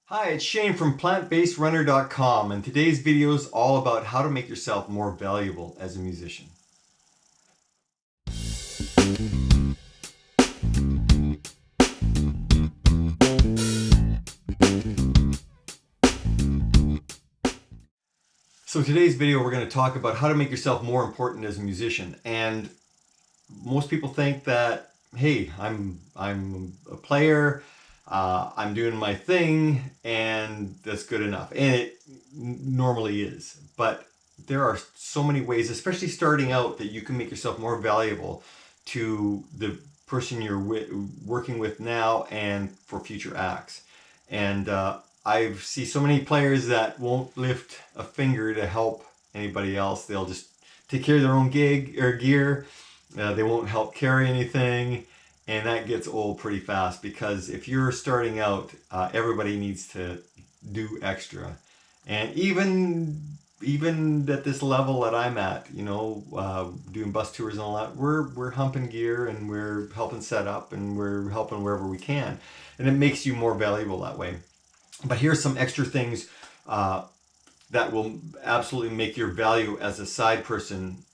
Hi, it's Shane from PlantBasedRunner.com, and today's video is all about how to make yourself more valuable as a musician. So today's video we're going to talk about how to make yourself more important as a musician. And most people think that, hey, I'm a player, I'm doing my thing, and that's good enough. And it normally is. But there are so many ways, especially starting out, that you can make yourself more valuable to the person you're working with now and for future acts. And I see so many players that won't lift a finger to help anybody else. They'll just take care of their own gig or gear. They won't help carry anything, and that gets old pretty fast, because if you're starting out, everybody needs to do extra. And even at this level that I'm at, doing bus tours and all that, we're humping gear and we're helping set up and we're helping wherever we can, and it makes you more valuable that way. But here's some extra things that will absolutely make your value as a side person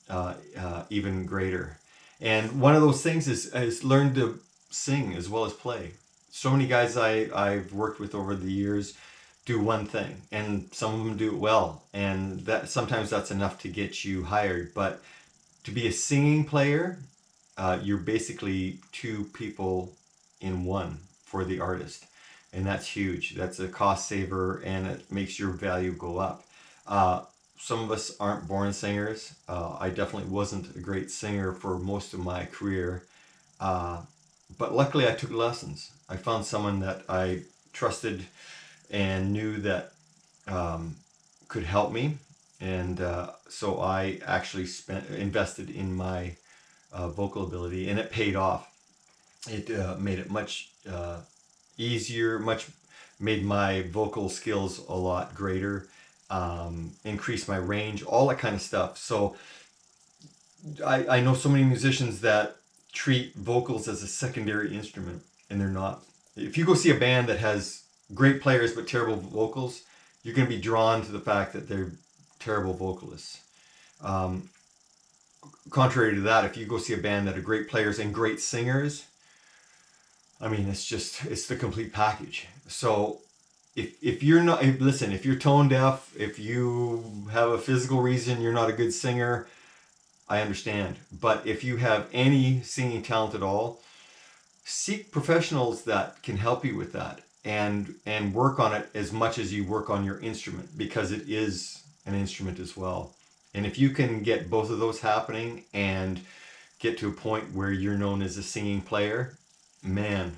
even greater. And one of those things is learn to sing as well as play. So many guys I've worked with over the years do one thing, and some of them do it well, and that sometimes that's enough to get you hired. But to be a singing player, you're basically two people in one for the artist, and that's huge. That's a cost saver, and it makes your value go up. Some of us aren't born singers. I definitely wasn't a great singer for most of my career, but luckily I took lessons. I found someone that I trusted and knew that could help me, and so I actually invested in my vocal ability, and it paid off. It made it much easier, made my vocal skills a lot greater, increased my range, all that kind of stuff. So I know so many musicians that treat vocals as a secondary instrument, and they're not. If you go see a band that has great players but terrible vocals, you're going to be drawn to the fact that they're terrible vocalists. Um, Contrary to that, if you go see a band that are great players and great singers, I mean, it's the complete package. So if you're not, listen, if you're tone deaf, if you have a physical reason you're not a good singer, I understand. But if you have any singing talent at all, seek professionals that can help you with that, and work on it as much as you work on your instrument, because it is an instrument as well. And if you can get both of those happening and get to a point where you're known as a singing player, man,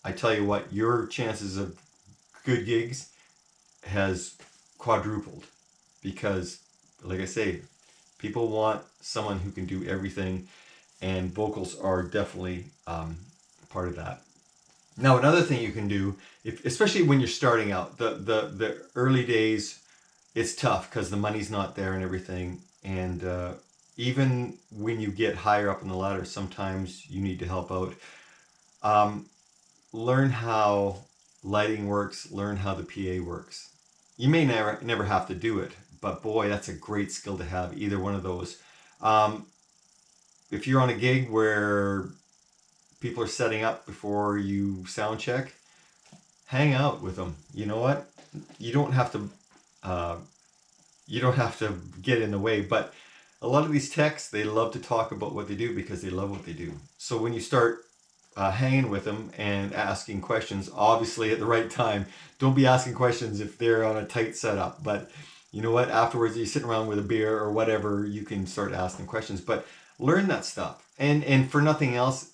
I tell you what, your chances of good gigs has quadrupled, because, like I say, people want someone who can do everything, and vocals are definitely part of that. Now, another thing you can do, especially when you're starting out, the early days, it's tough because the money's not there and everything. And even when you get higher up in the ladder, sometimes you need to help out. Learn how lighting works, learn how the PA works. You may never have to do it, but boy, that's a great skill to have, either one of those. Um, if you're on a gig where people are setting up before you sound check, hang out with them. You know what? You don't have to. You don't have to get in the way, but a lot of these techs, they love to talk about what they do because they love what they do. So when you start hanging with them and asking questions, obviously at the right time, don't be asking questions if they're on a tight setup. But you know what? Afterwards, you sit around with a beer or whatever, you can start asking questions. But learn that stuff, and for nothing else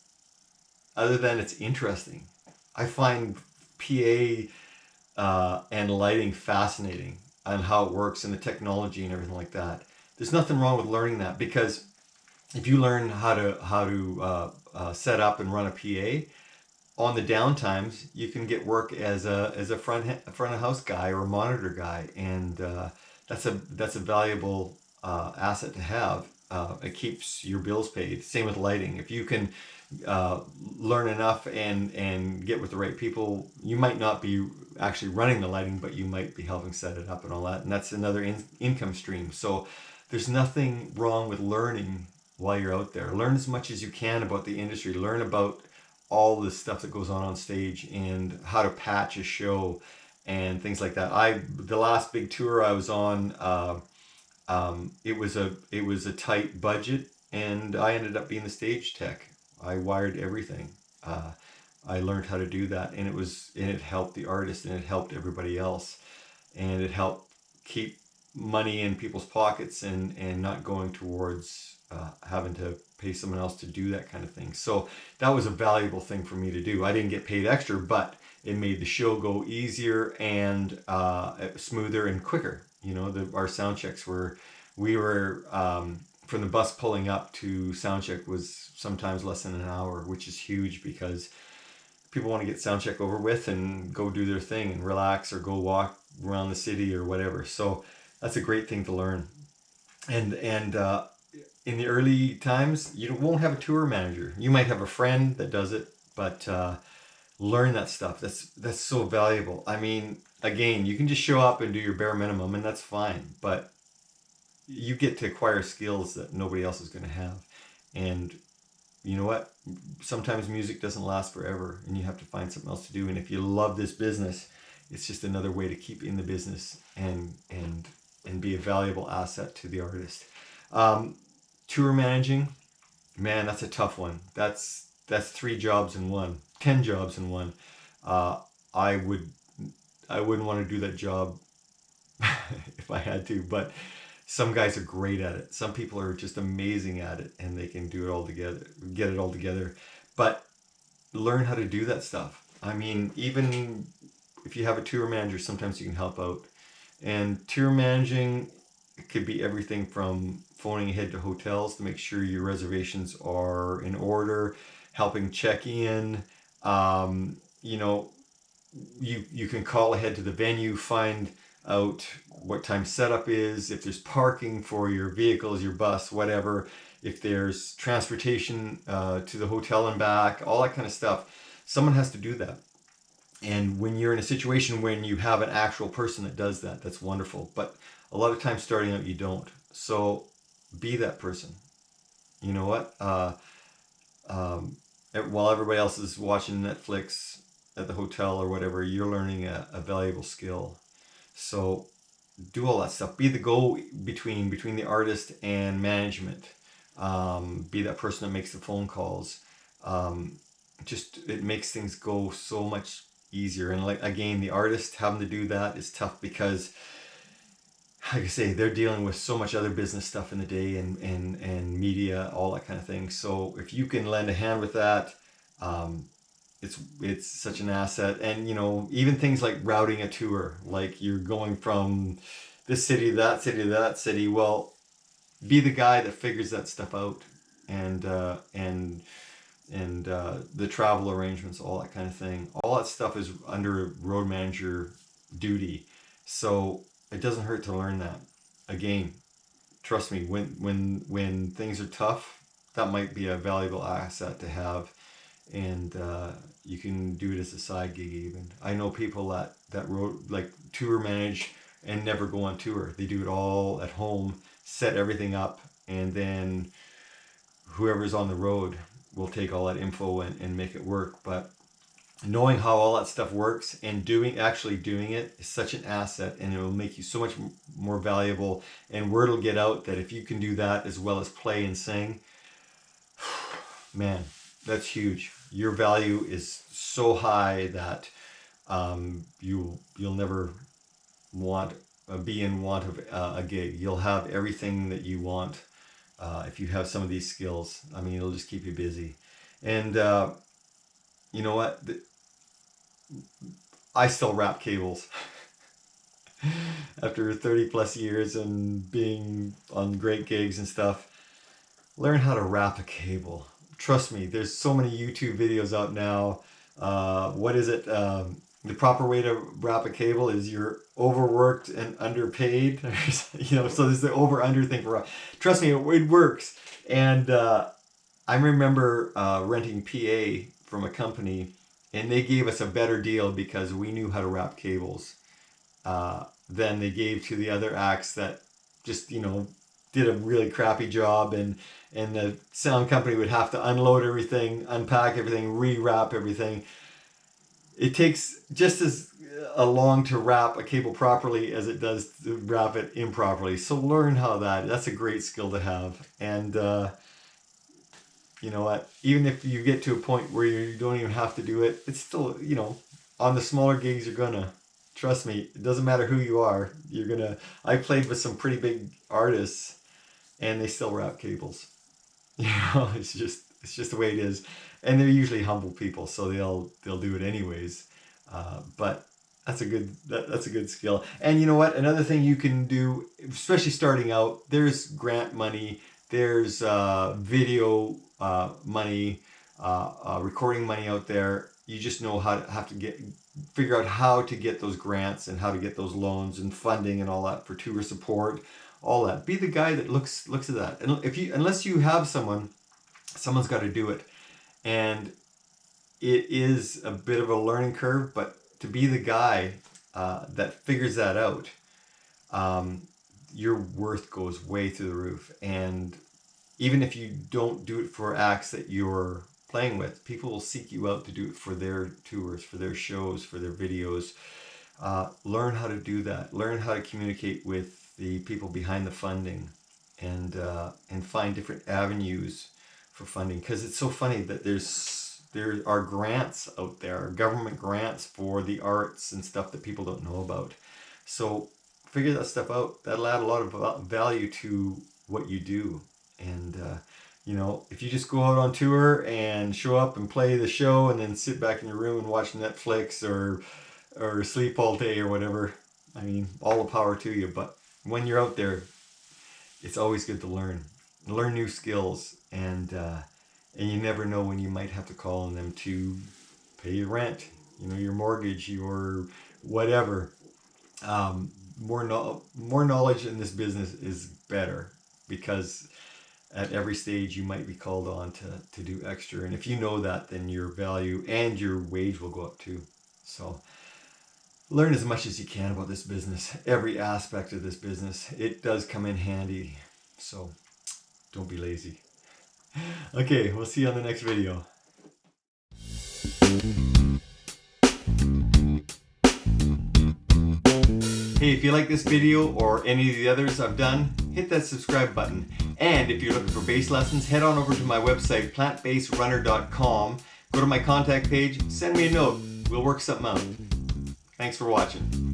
other than it's interesting. I find PA and lighting fascinating, and how it works and the technology and everything like that. There's nothing wrong with learning that, because if you learn how to set up and run a PA on the downtimes, you can get work as a front of house guy or a monitor guy, and that's a valuable asset to have. it keeps your bills paid. Same with lighting. If you can uh, learn enough and get with the right people, you might not be actually running the lighting, but you might be helping set it up and all that. And that's another income stream. So there's nothing wrong with learning while you're out there. Learn as much as you can about the industry. Learn about all the stuff that goes on stage and how to patch a show and things like that. The last big tour I was on, it was a tight budget, and I ended up being the stage tech. I wired everything. Uh, I learned how to do that, and it helped the artist, and it helped everybody else, and it helped keep money in people's pockets and not going towards having to pay someone else to do that kind of thing. So that was a valuable thing for me to do. I didn't get paid extra, but it made the show go easier and smoother and quicker. You know, our sound checks we were from the bus pulling up to sound check was sometimes less than an hour, which is huge because people want to get sound check over with and go do their thing and relax or go walk around the city or whatever. So that's a great thing to learn. And in the early times, you won't have a tour manager. You might have a friend that does it, but learn that stuff. That's so valuable. I mean, again, you can just show up and do your bare minimum, and that's fine. But you get to acquire skills that nobody else is going to have. And you know what? Sometimes music doesn't last forever, and you have to find something else to do. And if you love this business, it's just another way to keep in the business and be a valuable asset to the artist. Tour managing, man, that's a tough one. That's 3 jobs in one, 10 jobs in one. Uh, I would I wouldn't want to do that job if I had to, but some guys are great at it. Some people are just amazing at it, and they can do it all together, get it all together. But learn how to do that stuff. I mean, even if you have a tour manager, sometimes you can help out. And tour managing, it could be everything from phoning ahead to hotels to make sure your reservations are in order, helping check in. You know, you can call ahead to the venue, find out what time setup is, if there's parking for your vehicles, your bus, whatever, if there's transportation to the hotel and back, all that kind of stuff. Someone has to do that. And when you're in a situation when you have an actual person that does that, that's wonderful. But a lot of times starting out, you don't. So be that person. You know what? While everybody else is watching Netflix at the hotel or whatever, you're learning a valuable skill. So do all that stuff. Be the go between the artist and management. Be that person that makes the phone calls. Just it makes things go so much easier. And like again, the artist having to do that is tough because, like I say, they're dealing with so much other business stuff in the day and media, all that kind of thing. So if you can lend a hand with that, it's such an asset. And you know, even things like routing a tour, like you're going from this city to that city to that city. Well, be the guy that figures that stuff out, and the travel arrangements, all that kind of thing. All that stuff is under road manager duty. So it doesn't hurt to learn that. Again, trust me, when things are tough, that might be a valuable asset to have, and you can do it as a side gig even. I know people that road like tour manage and never go on tour. They do it all at home, set everything up, and then whoever's on the road will take all that info and make it work. But knowing how all that stuff works and actually doing it is such an asset, and it will make you so much more valuable, and word will get out that if you can do that as well as play and sing, man, that's huge. Your value is so high that you'll never be in want of a gig. You'll have everything that you want if you have some of these skills. I mean, it'll just keep you busy. And you know what? I still wrap cables after 30 plus years and being on great gigs and stuff. Learn how to wrap a cable. Trust me, there's so many YouTube videos out now. What is it? the proper way to wrap a cable is you're overworked and underpaid. So there's the over under thing for, trust me, it works. And I remember renting PA from a company, and they gave us a better deal because we knew how to wrap cables than they gave to the other acts that just, did a really crappy job, and the sound company would have to unload everything, unpack everything, rewrap everything. It takes just as long to wrap a cable properly as it does to wrap it improperly. So learn how that's a great skill to have. And you know what, even if you get to a point where you don't even have to do it, it's still, on the smaller gigs, you're gonna, trust me, it doesn't matter who you are, I played with some pretty big artists and they still wrap cables. It's just the way it is. And they're usually humble people, so they'll do it anyways. But that's a good skill. And you know what? Another thing you can do, especially starting out, there's grant money, there's video money, recording money out there. You just know figure out how to get those grants and how to get those loans and funding and all that for tour support, all that. Be the guy that looks at that. And unless you have someone's got to do it. And it is a bit of a learning curve, but to be the guy that figures that out, your worth goes way through the roof. And even if you don't do it for acts that you're playing with, people will seek you out to do it for their tours, for their shows, for their videos. Learn how to do that. Learn how to communicate with the people behind the funding, and find different avenues for funding, because it's so funny that there are grants out there, government grants for the arts and stuff that people don't know about. So figure that stuff out. That'll add a lot of value to what you do. And if you just go out on tour and show up and play the show and then sit back in your room and watch Netflix or sleep all day or whatever, I mean, all the power to you. But when you're out there, it's always good to learn new skills, and you never know when you might have to call on them to pay your rent, your mortgage, your whatever. More knowledge in this business is better, because at every stage you might be called on to do extra, and if you know that, then your value and your wage will go up too. So learn as much as you can about this business, every aspect of this business. It does come in handy, so don't be lazy. Okay, we'll see you on the next video. Hey, if you like this video or any of the others I've done, hit that subscribe button. And if you're looking for bass lessons, head on over to my website, plantbassrunner.com. Go to my contact page, send me a note. We'll work something out. Thanks for watching.